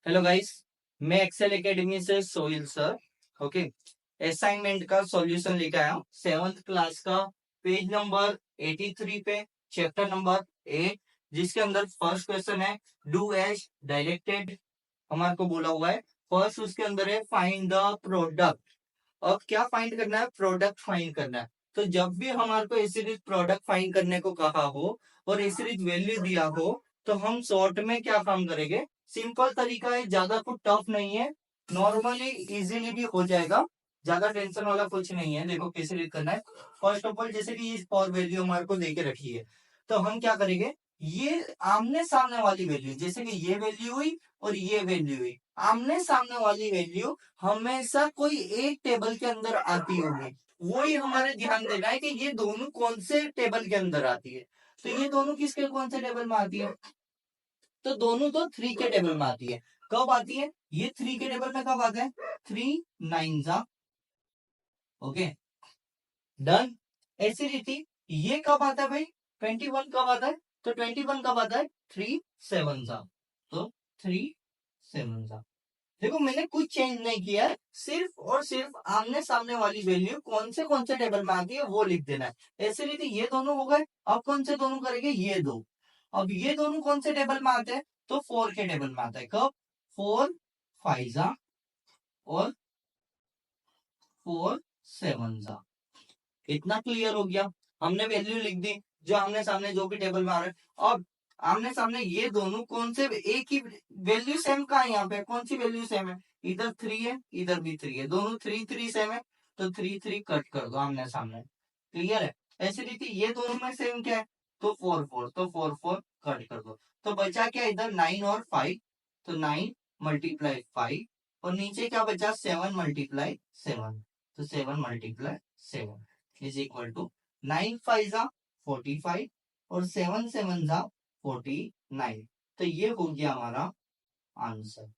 Hello guys, मैं Excel academy से Sohil sir. Okay, assignment का सॉल्यूशन लेके आया हूँ 7th क्लास का, पेज नंबर 83 पे, चैप्टर नंबर 8, जिसके अंदर फर्स्ट क्वेश्चन है डू एज डायरेक्टेड। हमारे को बोला हुआ है फर्स्ट, उसके अंदर है फाइंड द प्रोडक्ट। अब क्या फाइंड करना है? प्रोडक्ट फाइंड करना है। तो जब भी हमारे को एसिड प्रोडक्ट फाइंड करने को कहा हो और एसिड वैल्यू दिया हो, तो हम शॉर्ट में क्या काम करेंगे? सिंपल तरीका है, ज्यादा कुछ टफ नहीं है, नॉर्मली इजीली भी हो जाएगा, ज्यादा टेंशन वाला कुछ नहीं है। देखो कैसे रीड करना है। फर्स्ट ऑफ ऑल, जैसे कि इस पावर वैल्यू हमारे को देके रखी है, तो हम क्या करेंगे? ये आमने सामने वाली वैल्यू, जैसे कि ये वैल्यू हुई और ये वैल्यू हुई, आमने सामने वाली वैल्यू हमेशा कोई एक टेबल के अंदर आती होगी। वही हमारे ध्यान देना है कि ये दोनों कौन से टेबल के अंदर आती है। तो ये दोनों किसके कौन से टेबल में आती है? तो दोनों तो 3 के टेबल में आती है। कब आती है? ये 3 के टेबल में कब आता है? 3 9 जा। Okay, done. ऐसी रीति ये कब आता है भाई? 21 कब आता है? तो 21 कब आता है? 3 7 जा। तो 3 7 जा। देखो मैंने कुछ चेंज नहीं किया है, सिर्फ और सिर्फ आमने सामने वाली वैल्यू कौन से टेबल में आती है वो लिख देना है। ऐसे रीति ये दोनों हो गए। अब कौन से दोनों करेंगे? ये दो। अब ये दोनों कौन से टेबल में आते हैं? तो 4 के टेबल में आता है। कब? 4 5 और 4 7 जा। इतना क्लियर हो गया। हमने वैल्यू लिख दी जो आमने सामने जो भी टेबल में आ रहा है। अब आमने सामने ये दोनों कौन से, एक ही वैल्यू सेम का है, यहाँ पे कौन सी वैल्यू सेम है? इधर 3 है, इधर भी 3 है, दोनों 3 3 सेम है। तो 3 3 कट कर दो आमने सामने। क्लियर है? ऐसी रीति ये दोनों में सेम क्या है? तो 4 4, तो 4 4 कट कर दो। तो बचा क्या इधर? 9 और 5। तो 9 मल्टीप्लाई 5, और नीचे क्या बचा? 7 मल्टीप्लाई 7। तो 7 मल्टीप्लाई 7 इज इक्वल टू 9 5 जा 45 और 7 7 जा 49। तो ये हो गया हमारा आंसर।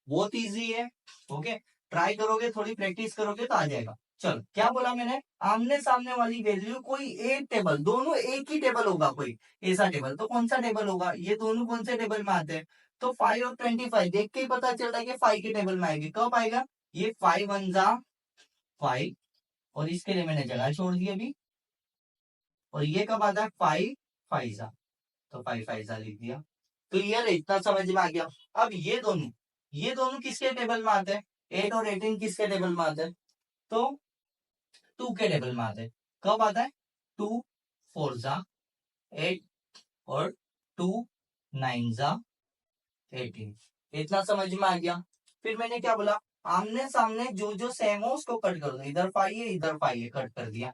बहुत इजी है। ओके, ट्राई करोगे, थोड़ी प्रैक्टिस करोगे तो आ जाएगा। चलो, क्या बोला मैंने? आमने सामने वाली वैल्यू कोई एक टेबल, दोनों एक ही टेबल होगा, कोई ऐसा टेबल। तो कौन सा टेबल होगा? ये दोनों कौन से टेबल में आते हैं? तो 5 और 25 देख के ही पता चल रहा है कि 5 के टेबल में आएगी। कब आएगा? ये 5 1 जा 5, और इसके लिए मैंने जगह छोड़ दी अभी। और ये कब आता है? 5 5 जा, तो 5 5 जा लिख दिया। क्लियर है? इतना समझ में आ गया। अब ये दोनों किसके टेबल में आते हैं? 8 और 18 किसके टेबल में आते हैं? तो 2 के टेबल में आते हैं। कब आता है? 2 4 जा 8, और 2 9 जा 18। इतना समझ में आ गया। फिर मैंने क्या बोला? आमने सामने जो जो सेम हो उसको कट कर दो। इधर 5 है, इधर 5 है, कट कर दिया।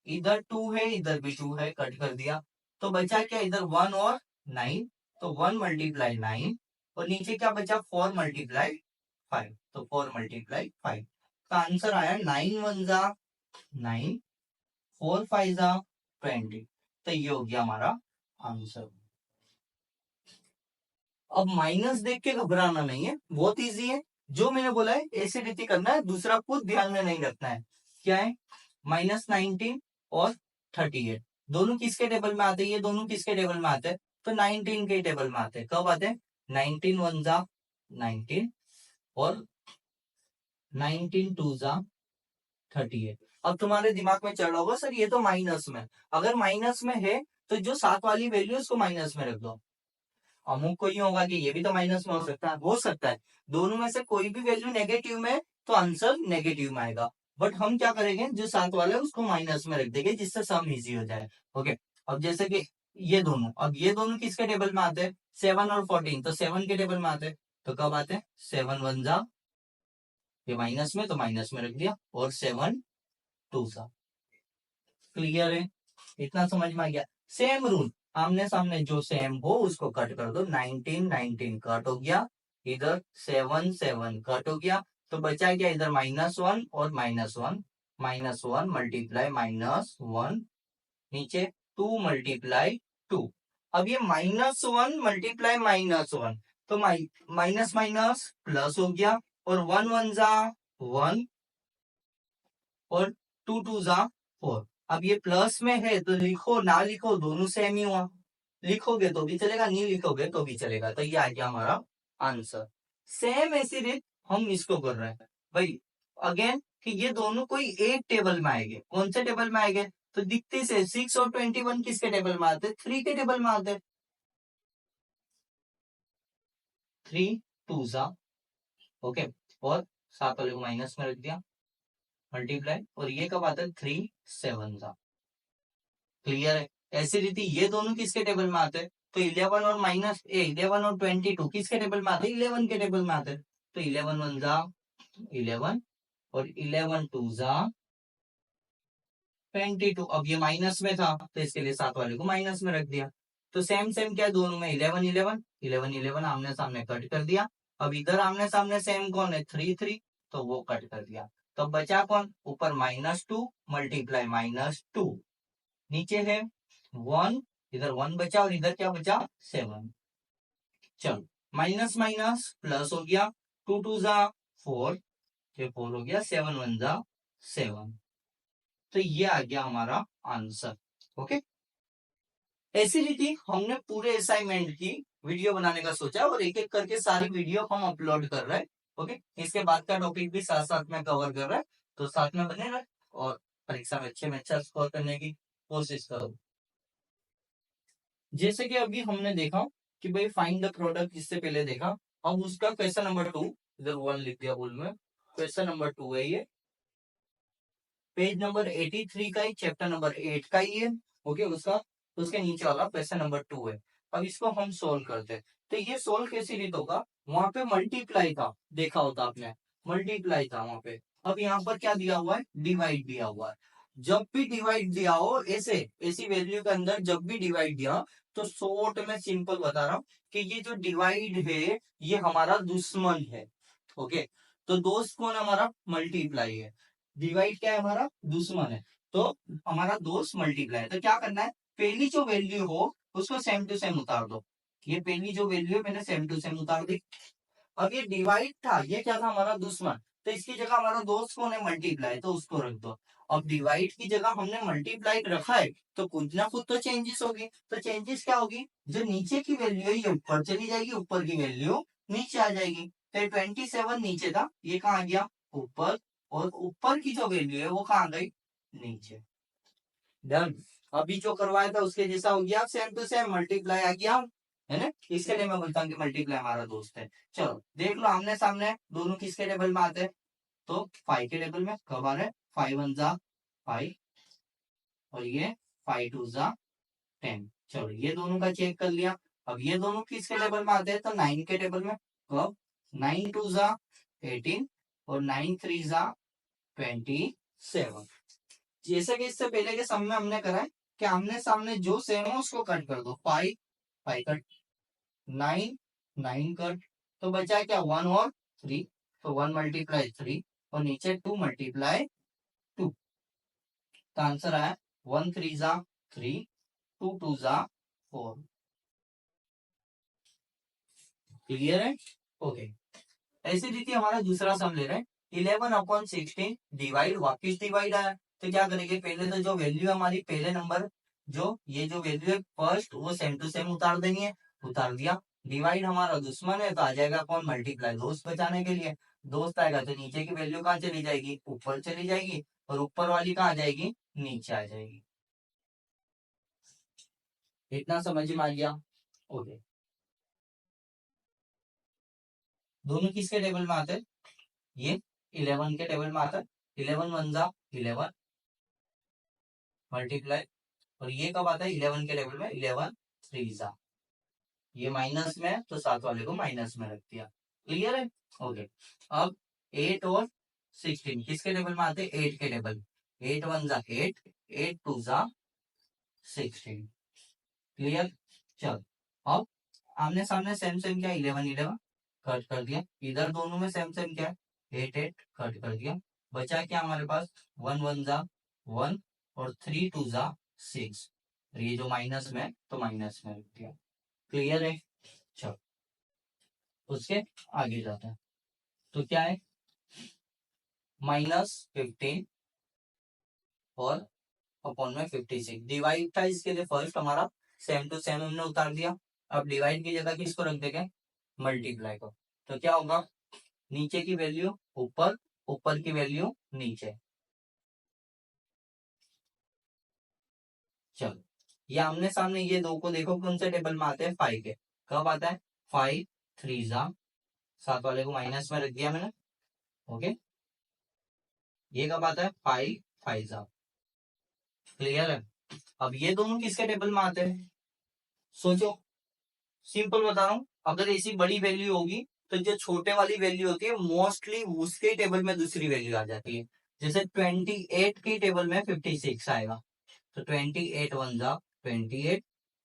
इधर 2 है, इधर भी 2 है, कट कर दिया। तो बचा क्या इधर? 1 और 9। तो 1 मल्टीप्लाई 9, और नीचे क्या बचा? 4 मल्टीप्लाई 5। तो 4 मल्टीप्लाई 5 का आंसर आया 9 1 जा 9, 4 5 जा 20। तो ये हो गया हमारा आंसर। अब माइनस देख के घबराना नहीं है, बहुत इजी है। जो मैंने बोला है ऐसे रीति करना है, दूसरा कुछ ध्यान में नहीं रखना है। क्या है? -19 और 38 दोनों किसके टेबल में आते हैं? ये दोनों किसके टेबल में आते हैं? तो 19 के टेबल में आते हैं। कब आते हैं? 19 1 जा 19, और 19 2 जा 38। अब तुम्हारे दिमाग में चल रहा होगा, सर ये तो माइनस में। अगर माइनस में है तो जो साथ वाली वैल्यू उसको माइनस में रख दो। अमुक को ही होगा कि ये भी तो माइनस में हो सकता है, हो सकता है। दोनों में से कोई भी वैल्यू नेगेटिव में है तो आंसर नेगेटिव में आएगा। बट हम क्या करेंगे? जो साथ वाला है उसको माइनस में रख देंगे, जिससे सम इजी हो जाए। ओके, अब जैसे कि ये दोनों किसके टेबल में आते हैं? 7 और 14, तो 7 के टेबल में आते हैं। तो कब आते हैं? 7 1 जा, ये माइनस में तो माइनस में रख दिया, और 7 2 जा। क्लियर है? इतना समझ में आ गया। सेम रूल, आमने सामने जो सेम हो उसको कट कर दो। 19 19 कट हो गया, इधर 7 7 कट हो गया। तो बचा क्या इधर? -1 और -1। -1 मल्टीप्लाई -1, नीचे 2 मल्टीप्लाई 2। अब ये -1 मल्टीप्लाई -1, तो माइनस माइनस प्लस हो गया, और 1 1 जा 1, और 2 2 जा 4। अब ये प्लस में है तो लिखो ना लिखो दोनों सेम ही हुआ। लिखोगे तो भी चलेगा, नहीं लिखोगे तो भी चलेगा। तो ये आ गया हमारा आंसर। सेम ऐसी रीत हम इसको कर रहे हैं भाई अगेन कि ये दोनों कोई एक टेबल में आएंगे। कौन से टेबल में आएंगे? तो दिखते से 6 और 21 किसके टेबल में आते? 3 के टेबल में आते। 3 2 जा ओके, और सात वाले को माइनस में रख दिया, मल्टीप्लाई, और ये कब आता है? 3 7 जा। क्लियर है? ऐसी रीति ये दोनों किसके टेबल में आते हैं? तो 11 और माइनस 11 और 22 किसके टेबल में आते हैं? 11 के टेबल में आते हैं। तो 11 1 जा 11 और 11 2 जा 22। अब ये माइनस में था तो इसके लिए सात वाले को माइनस में रख दिया। तो सेम सेम क्या है दोनों में? 11 11 11 11 आमने सामने कट कर दिया। अब इधर आमने सामने सेम कौन है? 3 3, तो वो कट कर दिया। तो बचा कौन? ऊपर -2 मल्टीप्लाई -2, नीचे है 1, इधर 1 बचा और इधर क्या बचा? 7। चलो माइनस माइनस प्लस हो गया, 2 2 जा 4, ये 4 हो गया, 7 1 जा 7। तो ये आ गया हमारा आंसर। ओके, ऐसी रीति हमने पूरे असाइनमेंट की वीडियो बनाने का सोचा और एक एक करके सारी वीडियो हम अपलोड कर रहे हैं। ओके, इसके बाद का टॉपिक भी साथ साथ में कवर कर रहे हैं, तो साथ में बने रहे और परीक्षा में अच्छा स्कोर करने की कोशिश करो। जैसे कि अभी हमने देखा कि भाई फाइंड द प्रोडक्ट, इससे पहले देखा। अब उसका क्वेश्चन नंबर 2, इधर 1 लिख दिया बोल में, क्वेश्चन नंबर 2 है ये, पेज नंबर 83 का ही, चैप्टर नंबर 8 का ही है। ओके, उसका उसके नीचे वाला क्वेश्चन नंबर 2 है। अब इसको हम सोल्व करते हैं। तो ये सोल्व कैसी रीत होगा? वहां पे मल्टीप्लाई था, देखा होता आपने, मल्टीप्लाई था वहां पे। अब यहाँ पर क्या दिया हुआ है? डिवाइड दिया हुआ है। जब भी डिवाइड दिया हो ऐसे, ऐसी वैल्यू के अंदर जब भी डिवाइड दिया, तो शॉर्ट में सिंपल बता रहा हूं कि ये जो डिवाइड है ये हमारा दुश्मन है। ओके, तो दोस्त कौन हमारा? मल्टीप्लाई है। डिवाइड क्या है? हमारा दुश्मन है। तो हमारा दोस्त मल्टीप्लाई है। तो क्या करना है? पहली जो वैल्यू हो उसको सेम टू सेम उतार दो। ये पहली जो वैल्यू है मैंने सेम टू सेम उतार दी। अब ये डिवाइड था, ये क्या था? हमारा दुश्मन। तो इसकी जगह हमारा दोस्त कौन है? मल्टीप्लाई, तो उसको रख दो। अब डिवाइड की जगह हमने मल्टीप्लाई रखा है, तो कुछ ना कुछ तो चेंजेस होगी। तो चेंजेस क्या होगी? जो नीचे की वैल्यू है ये ऊपर चली जाएगी, ऊपर की वैल्यू नीचे आ जाएगी। तो 27 नीचे था, ये कहाँ आ गया? ऊपर। और ऊपर की जो वैल्यू है वो कहाँ गई? नीचे। डन। अभी जो करवाया था उसके जैसा हो गया, सेम टू सेम मल्टीप्लाई आ गया, है ना? इसके लिए मैं बोलता हूँ कि मल्टीप्लाई हमारा दोस्त है। चलो देख लो आमने सामने दोनों किसके टेबल में आते हैं? तो 5 के टेबल में। कब आ रहे? 5 1 जा 5, और ये 5 2 जा 10। चलो ये दोनों का चेक कर लिया। अब ये दोनों किसके टेबल में आते हैं? तो 9 के टेबल में। कब? 9 2 जा 18, और 9 3 जा 27। जैसे कि इससे पहले के सम में हमने करा है कि आमने सामने जो सेम है उसको कट कर दो। 5 5 कट, 9 9 कट, तो बचा क्या? 1 और 3। तो 1 मल्टीप्लाई 3, और नीचे 2 मल्टीप्लाई 2। तो आंसर आया 1 3 जा 3, 2 2 जा 4। क्लियर है? ओके, ऐसी रीति हमारा दूसरा सम ले रहे हैं। 11/16 डिवाइड, वापिस डिवाइड आया। तो क्या करेंगे? पहले तो जो वैल्यू हमारी पहले नंबर, जो ये जो वैल्यू है फर्स्ट, वो सेम टू सेम उतार देंगे। उतार दिया। डिवाइड हमारा दुश्मन है तो आ जाएगा कौन? मल्टीप्लाई, दोस्त बचाने के लिए। दोस्त आएगा तो नीचे की वैल्यू कहाँ चली जाएगी? ऊपर चली जाएगी, और ऊपर वाली कहाँ आ जाएगी? नीचे आ जाएगी। इतना समझ में आ गया? ओके, दोनों किसके टेबल में आते हैं? ये 11 के टेबल में आता है। 11 1 जा 11 मल्टीप्लाई, और ये कब आता है? 11 के टेबल में। 11 3 जा, ये माइनस में है तो साथ वाले को माइनस में रख दिया। क्लियर है? ओके, अब 8 और 16 किसके टेबल में आते हैं? 8 के टेबल। 8 1 जा 8, 8 2 जा 16। क्लियर? चल, अब आमने सामने सेम सेम क्या? 11 11 कट कर दिया। इधर दोनों में सेम सेम क्या है? 8 8 कट कर दिया। बचा क्या हमारे पास? 1 1 जा 1, और 3 2 जा 6। ये जो माइनस में है, तो माइनस में रख दिया। क्लियर है? चलो उसके आगे जाते हैं। तो क्या है? -15 और अपॉन में 56 डिवाइड था, इसके लिए फर्स्ट हमारा सेम टू सेम हमने उतार दिया। अब डिवाइड की जगह किसको रख देंगे? मल्टीप्लाई करो तो क्या होगा, नीचे की वैल्यू ऊपर, ऊपर की वैल्यू नीचे। चलो ये आमने सामने ये दो को देखो कौन से टेबल में आते हैं, 5 के। कब आता है, 5 3 जा, सात वाले को माइनस में रख दिया मैंने। ओके, ये कब आता है, 5 5 जा। क्लियर है। अब ये दोनों किसके टेबल में आते हैं, सोचो। सिंपल बता रहा हूँ, अगर ऐसी बड़ी वैल्यू होगी तो जो छोटे वाली वैल्यू होती है मोस्टली उसके टेबल में दूसरी वैल्यू आ जाती है। जैसे 28 की टेबल में 56 आएगा, तो 28 वन जा 28,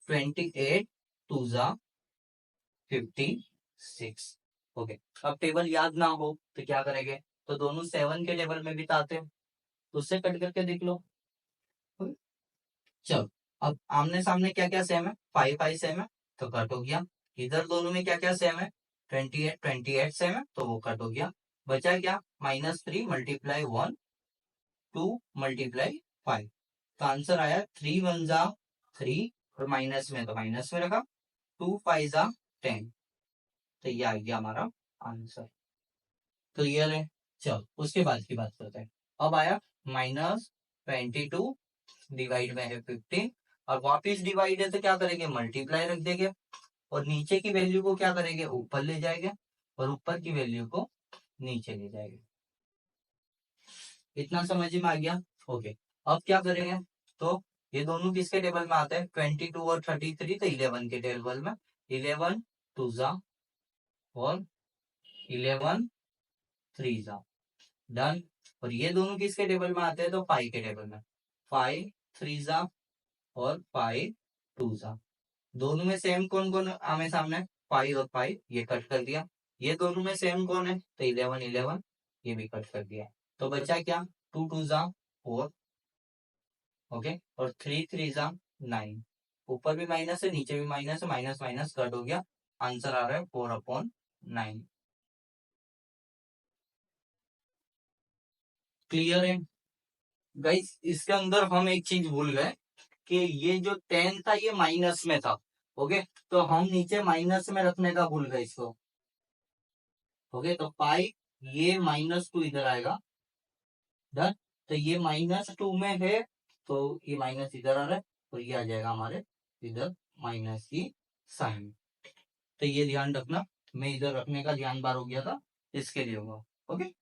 28 टू जा 56। ओके, अब टेबल याद ना हो तो क्या करेंगे, तो दोनों 7 के टेबल में भी तो आते हैं, तो उससे कट करके देख लो। चलो अब आमने सामने क्या क्या सेम है, 5 5 सेम है तो कट हो गया। इधर दोनों में क्या क्या सेम है, 28 28 सेम है तो वो कट हो गया। बचा क्या, -3 मल्टीप्लाई 1 2 मल्टीप्लाई 5। तो आंसर आया 3 1 जा 3, और माइनस में तो माइनस में रखा, 2 5 जा 10। तो ये आ गया हमारा आंसर। क्लियर है। चलो उसके बाद की बात करते हैं। अब आया -22 डिवाइड में है 15, और वापिस डिवाइड है तो क्या करेंगे, मल्टीप्लाई रख देंगे, और नीचे की वैल्यू को क्या करेंगे, ऊपर ले जाएंगे, और ऊपर की वैल्यू को नीचे ले जाएंगे। इतना समझ में आ गया। ओके, अब क्या करेंगे, तो ये दोनों किसके टेबल में आते हैं, 22 और 33, तो 11 के टेबल में। 11 टू जा और 11 3 जा, डन। और ये दोनों किसके टेबल में आते हैं, तो 5 के टेबल में। 5 3 जा और 5 2 जा, दोनों में सेम कौन कौन आमे सामने, 5 और 5, ये कट कर दिया। ये दोनों में सेम कौन है, तो 11 11, ये भी कट कर दिया। तो बचा क्या, 2 2 जा 4, ओके, और 3 3 जा 9। ऊपर भी माइनस है नीचे भी माइनस है, माइनस माइनस कट हो गया, आंसर आ रहा है 4/9। क्लियर है गाइस। इसके अंदर हम एक चीज भूल गए कि ये जो 10 था ये माइनस में था। ओके, तो हम नीचे माइनस में रखने का भूल गए इसको। ओके, तो पाई, ये -2 इधर आएगा, डन। तो ये -2 में है, तो ये माइनस इधर आ रहा है, तो ये आ जाएगा हमारे इधर माइनस की साइन। तो ये ध्यान रखना, मैं इधर रखने का ध्यान बार हो गया था, इसके लिए हुआ। ओके।